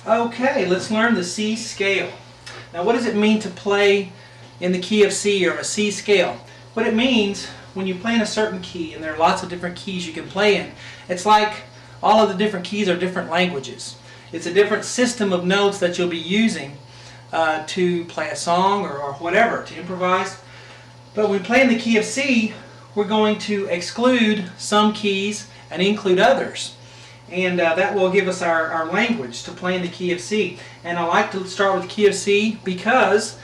Okay, let's learn the C scale. Now, what does it mean to play in the key of C or a C scale? What it means when you play in a certain key, and there are lots of different keys you can play in, it's like all of the different keys are different languages. It's a different system of notes that you'll be using to play a song or whatever, to improvise. But when we play in the key of C, we're going to exclude some keys and include others. And that will give us our language to play in the key of C. And I like to start with the key of C because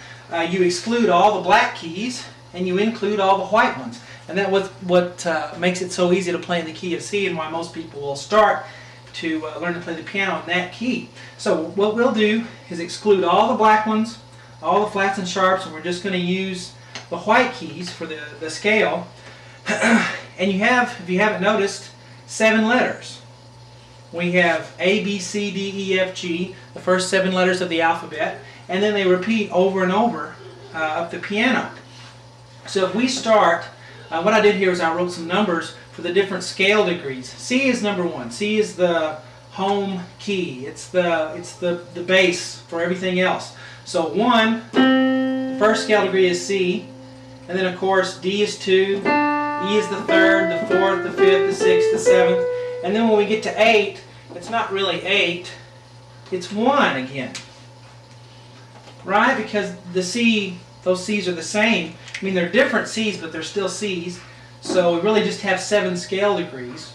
you exclude all the black keys and you include all the white ones. And that's what makes it so easy to play in the key of C, and why most people will start to learn to play the piano in that key. So what we'll do is exclude all the black ones, all the flats and sharps, and we're just going to use the white keys for the scale. And you have, if you haven't noticed, 7 letters. We have A, B, C, D, E, F, G, the first 7 letters of the alphabet, and then they repeat over and over up the piano. So if we start, what I did here is I wrote some numbers for the different scale degrees. C is number 1. C is the home key. It's the base for everything else. So 1, the first scale degree is C, and then of course D is 2, E is the 3rd, the 4th, the 5th, the 6th, the 7th. And then when we get to 8, it's not really 8, it's 1 again. Right? Because the C, those C's are the same. I mean, they're different C's, but they're still C's. So we really just have 7 scale degrees.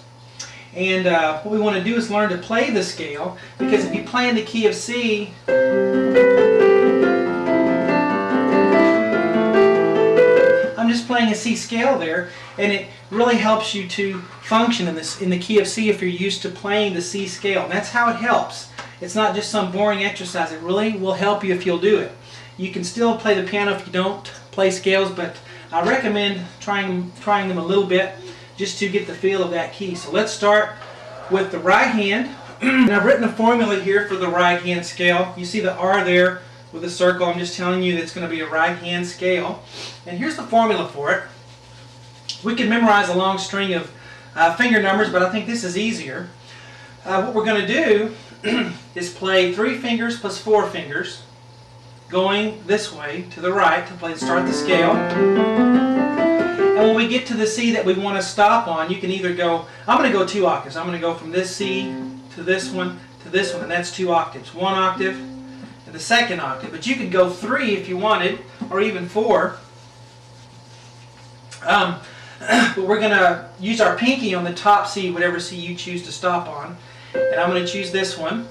And what we want to do is learn to play the scale, because if you play in the key of C, I'm just playing a C scale there, and it really helps you to function in the key of C if you're used to playing the C scale. And that's how it helps. It's not just some boring exercise. It really will help you if you'll do it. You can still play the piano if you don't play scales, but I recommend trying them a little bit just to get the feel of that key. So let's start with the right hand. And I've written a formula here for the right hand scale. You see the R there with a circle. I'm just telling you that it's going to be a right hand scale. And here's the formula for it. We can memorize a long string of finger numbers, but I think this is easier. What we're going to do is play 3 fingers plus 4 fingers, going this way to the right to start the scale. And when we get to the C that we want to stop on, you can either go, I'm going to go 2 octaves. I'm going to go from this C to this one, and that's 2 octaves. 1 octave and the 2nd octave. But you could go 3 if you wanted, or even 4. But we're going to use our pinky on the top C, whatever C you choose to stop on. And I'm going to choose this one.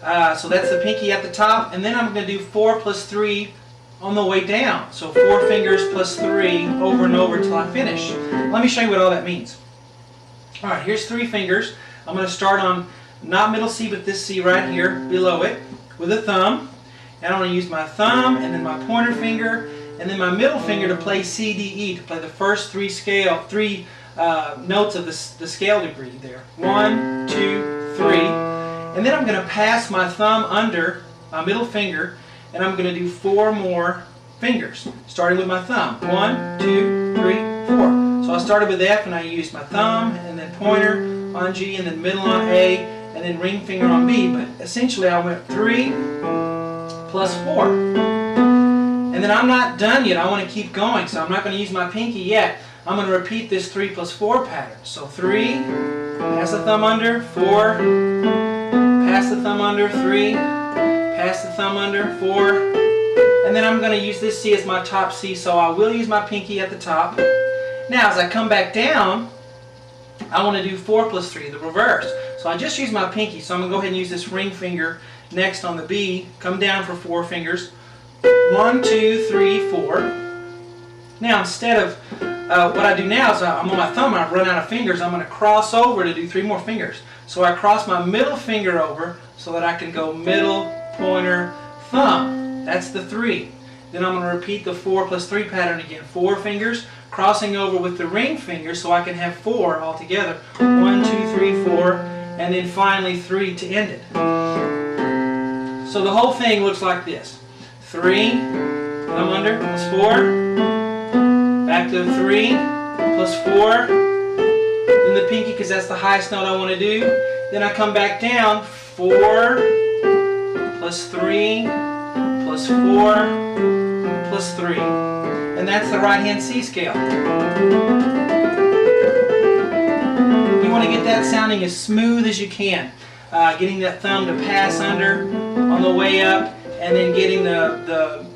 So that's the pinky at the top. And then I'm going to do 4 plus 3 on the way down. So 4 fingers plus 3 over and over until I finish. Let me show you what all that means. Alright, here's 3 fingers. I'm going to start on not middle C, but this C right here below it with a thumb. And I'm going to use my thumb and then my pointer finger and then my middle finger to play C, D, E, to play the first 3 notes of the scale degree there. 1, 2, 3. And then I'm going to pass my thumb under my middle finger, and I'm going to do 4 more fingers, starting with my thumb. 1, 2, 3, 4. So I started with F, and I used my thumb, and then pointer on G, and then middle on A, and then ring finger on B. But essentially I went 3 plus 4. And then I'm not done yet. I want to keep going, so I'm not going to use my pinky yet. I'm going to repeat this 3 plus 4 pattern. So 3, pass the thumb under, 4, pass the thumb under, 3, pass the thumb under, 4, and then I'm going to use this C as my top C, so I will use my pinky at the top. Now as I come back down, I want to do 4 plus 3, the reverse. So I just use my pinky, so I'm going to go ahead and use this ring finger next on the B, come down for 4 fingers, 1, 2, 3, 4. Now instead of what I do now is I'm on my thumb and I've run out of fingers. I'm going to cross over to do 3 more fingers. So I cross my middle finger over so that I can go middle, pointer, thumb. That's the 3. Then I'm going to repeat the 4 plus 3 pattern again. 4 fingers, crossing over with the ring finger so I can have 4 altogether. 1, 2, 3, 4, and then finally 3 to end it. So the whole thing looks like this. 3, thumb under, plus 4, back to 3, plus 4, then the pinky because that's the highest note I want to do, then I come back down, 4, plus 3, plus 4, plus 3. And that's the right hand C scale. You want to get that sounding as smooth as you can. Getting that thumb to pass under on the way up, and then getting the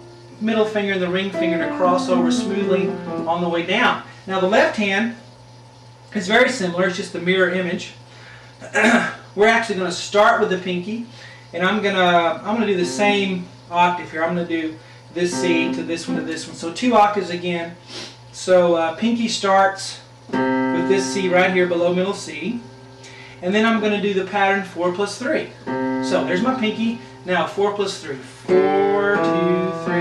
middle finger and the ring finger to cross over smoothly on the way down. Now the left hand is very similar, it's just the mirror image. We're actually going to start with the pinky, and I'm gonna do the same octave here. I'm going to do this C to this one to this one. So 2 octaves again. So pinky starts with this C right here below middle C. And then I'm going to do the pattern 4 plus 3. So there's my pinky. Now 4 plus 3. 4, 2, 3,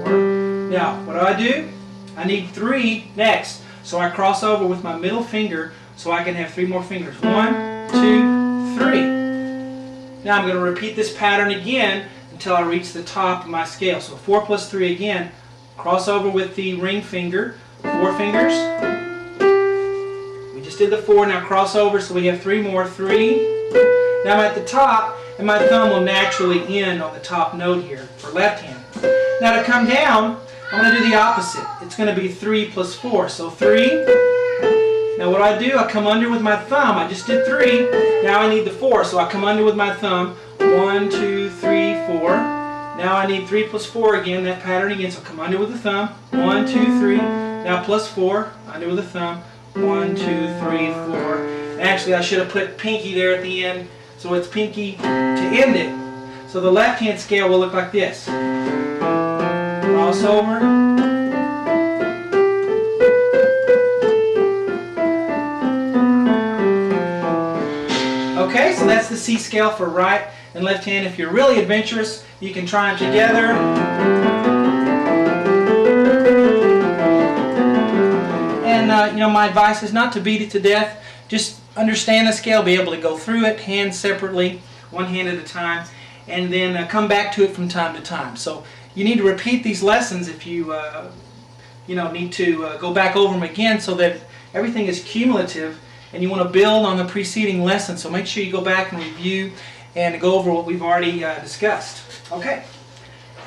4. Now what do? I need 3 next. So I cross over with my middle finger so I can have 3 more fingers. 1, 2, 3. Now I'm going to repeat this pattern again until I reach the top of my scale. So 4 plus 3 again. Cross over with the ring finger. 4 fingers. We just did the 4, now cross over, so we have 3 more. 3. Now I'm at the top, and my thumb will naturally end on the top note here for left hand. Now to come down, I'm going to do the opposite. It's going to be 3 plus 4. So 3. Now what I come under with my thumb. I just did 3. Now I need the 4, so I come under with my thumb. 1, 2, 3, 4. Now I need 3 plus 4 again, that pattern again. So come under with the thumb. 1, 2, 3. Now plus 4, under with the thumb. 1, 2, 3, 4. Actually, I should have put pinky there at the end, so it's pinky to end it. So the left hand scale will look like this. Cross over. Okay, so that's the C scale for right and left hand. If you're really adventurous, you can try them together. And my advice is not to beat it to death. Just understand the scale, be able to go through it, hands separately, one hand at a time, and then come back to it from time to time. So you need to repeat these lessons if you need to go back over them again, so that everything is cumulative, and you want to build on the preceding lesson. So make sure you go back and review and go over what we've already discussed. Okay.